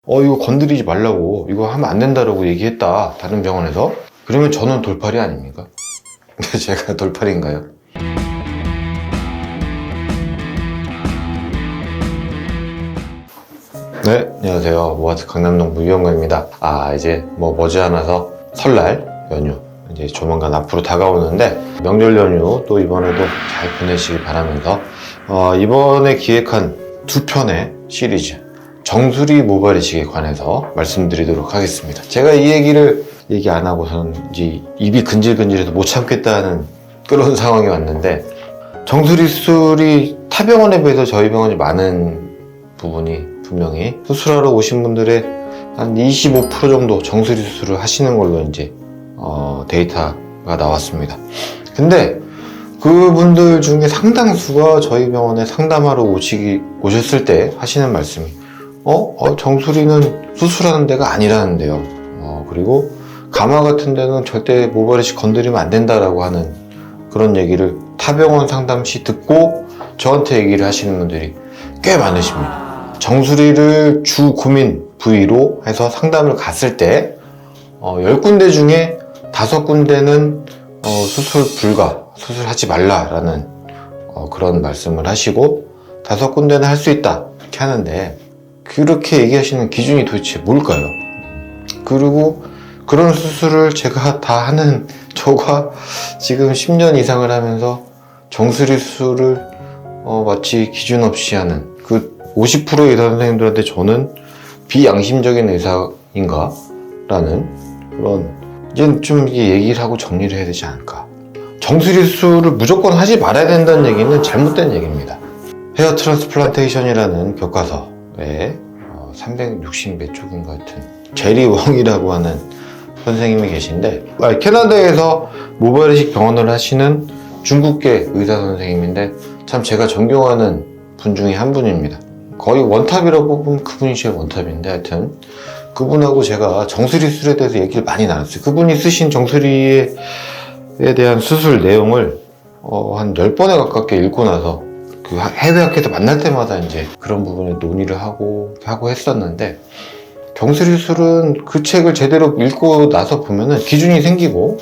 이거 건드리지 말라고, 이거 하면 안 된다라고 얘기했다, 다른 병원에서. 그러면 저는 돌팔이 아닙니까? 근데 제가 돌팔인가요? 네, 안녕하세요. 모아트 강남동부 유영관입니다. 이제 머지않아서 설날 연휴 이제 조만간 앞으로 다가오는데, 명절 연휴 또 이번에도 잘 보내시길 바라면서 이번에 기획한 두 편의 시리즈 정수리 모발 이식에 관해서 말씀드리도록 하겠습니다. 제가 이 얘기를 얘기 안 하고서는 이제 입이 근질근질해서 못 참겠다는 그런 상황이 왔는데, 정수리 수술이 타 병원에 비해서 저희 병원이 많은 부분이 분명히 수술하러 오신 분들의 한 25% 정도 정수리 수술을 하시는 걸로 이제 데이터가 나왔습니다. 근데 그분들 중에 상당수가 저희 병원에 상담하러 오셨을 때 하시는 말씀이 정수리는 수술하는 데가 아니라는데요. 그리고 가마 같은 데는 절대 모발 이식 건드리면 안 된다라고 하는 그런 얘기를 타 병원 상담 시 듣고 저한테 얘기를 하시는 분들이 꽤 많으십니다. 정수리를 주 고민 부위로 해서 상담을 갔을 때 10군데 중에 5군데는 수술 불가, 수술하지 말라라는 그런 말씀을 하시고, 5군데는 할 수 있다 이렇게 하는데, 그렇게 얘기하시는 기준이 도대체 뭘까요? 그리고 그런 수술을 제가 다 하는 저가 지금 10년 이상을 하면서 정수리 수술을 마치 기준 없이 하는 그 50%의 의사 선생님들한테 저는 비양심적인 의사인가? 라는 그런, 이제 좀 얘기를 하고 정리를 해야 되지 않을까. 정수리 수술을 무조건 하지 말아야 된다는 얘기는 잘못된 얘기입니다. 헤어 트랜스플란테이션이라는 교과서에 360 몇 쪽인가 하여튼 제리 웡이라고 하는 선생님이 계신데, 캐나다에서 모발 이식 병원을 하시는 중국계 의사 선생님인데, 참 제가 존경하는 분 중에 한 분입니다. 거의 원탑이라고 보면 그분이 제일 원탑인데, 하여튼 그분하고 제가 정수리 수술에 대해서 얘기를 많이 나눴어요. 그분이 쓰신 정수리에 대한 수술 내용을 한 10번에 가깝게 읽고 나서 그 해외 학회에서 만날 때마다 이제 그런 부분에 논의를 하고 했었는데, 정수리 수술은 그 책을 제대로 읽고 나서 보면은 기준이 생기고,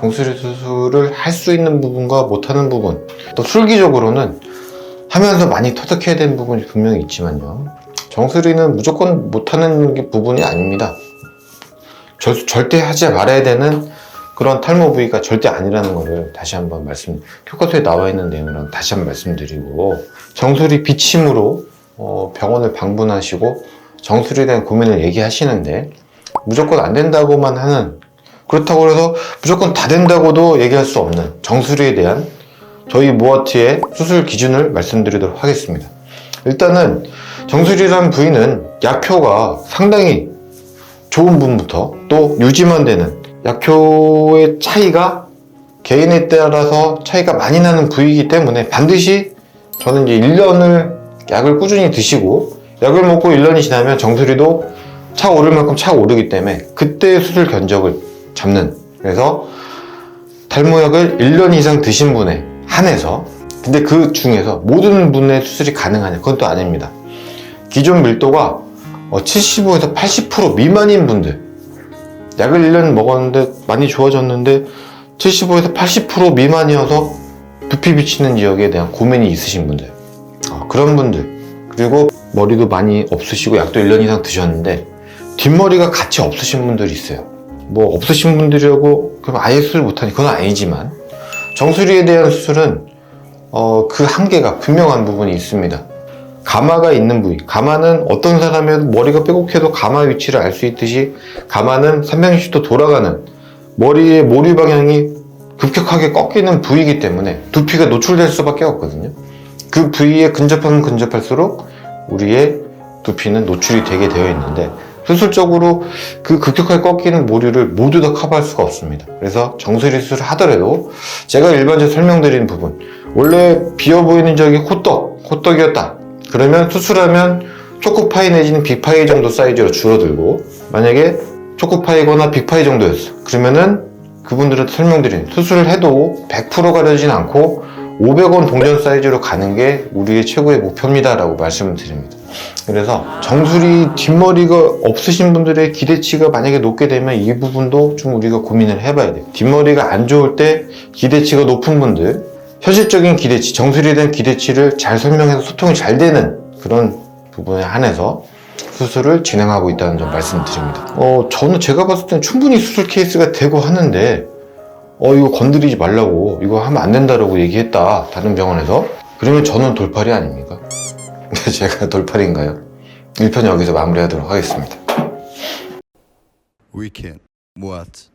정수리 수술을 할 수 있는 부분과 못하는 부분, 또 술기적으로는 하면서 많이 터득해야 되는 부분이 분명히 있지만요, 정수리는 무조건 못하는 부분이 아닙니다. 절대 하지 말아야 되는 그런 탈모 부위가 절대 아니라는 것을 다시 한번 교과서에 나와 있는 내용을 다시 한번 말씀드리고, 정수리 비침으로 병원을 방문하시고 정수리에 대한 고민을 얘기하시는데, 무조건 안 된다고만 하는, 그렇다고 해서 무조건 다 된다고도 얘기할 수 없는 정수리에 대한 저희 모아트의 수술 기준을 말씀드리도록 하겠습니다. 일단은 정수리라는 부위는 약효가 상당히 좋은 분부터 또 유지만 되는, 약효의 차이가 개인에 따라서 차이가 많이 나는 부위이기 때문에 반드시 저는 이제 1년을 약을 꾸준히 드시고, 약을 먹고 1년이 지나면 정수리도 차오를 만큼 차오르기 때문에 그때 수술 견적을 잡는, 그래서 탈모약을 1년 이상 드신 분에 한해서, 근데 그 중에서 모든 분의 수술이 가능하냐? 그건 또 아닙니다. 기존 밀도가 75에서 80% 미만인 분들, 약을 1년 먹었는데 많이 좋아졌는데 75에서 80% 미만이어서 두피 비치는 지역에 대한 고민이 있으신 분들, 그런 분들, 그리고 머리도 많이 없으시고 약도 1년 이상 드셨는데 뒷머리가 같이 없으신 분들이 있어요. 없으신 분들이라고 그럼 아예 수술 못하니 그건 아니지만, 정수리에 대한 수술은 그 한계가 분명한 부분이 있습니다. 가마가 있는 부위, 가마는 어떤 사람이라도 머리가 빼곡해도 가마 위치를 알 수 있듯이, 가마는 360도 돌아가는, 머리의 모류 방향이 급격하게 꺾이는 부위이기 때문에 두피가 노출될 수밖에 없거든요. 그 부위에 근접하면 근접할수록 우리의 두피는 노출이 되게 되어 있는데, 수술적으로 그 급격하게 꺾이는 모류를 모두 다 커버할 수가 없습니다. 그래서 정수리 수술을 하더라도 제가 일반적으로 설명드리는 부분, 원래 비어 보이는 지역이 호떡이었다. 그러면 수술하면 초코파이 내지는 빅파이 정도 사이즈로 줄어들고, 만약에 초코파이거나 빅파이 정도였어. 그러면은 그분들한테 설명드리는, 수술을 해도 100% 가려지진 않고 500원 동전 사이즈로 가는 게 우리의 최고의 목표입니다 라고 말씀을 드립니다. 그래서 정수리 뒷머리가 없으신 분들의 기대치가 만약에 높게 되면 이 부분도 좀 우리가 고민을 해봐야 돼요. 뒷머리가 안 좋을 때 기대치가 높은 분들, 현실적인 기대치, 정수리에 대한 기대치를 잘 설명해서 소통이 잘 되는 그런 부분에 한해서 수술을 진행하고 있다는 점 말씀드립니다. 저는 제가 봤을 때는 충분히 수술 케이스가 되고 하는데 이거 건드리지 말라고, 이거 하면 안 된다라고 얘기했다, 다른 병원에서. 그러면 저는 돌팔이 아닙니까? 제가 돌팔인가요? 1편 여기서 마무리하도록 하겠습니다. Weekend. What?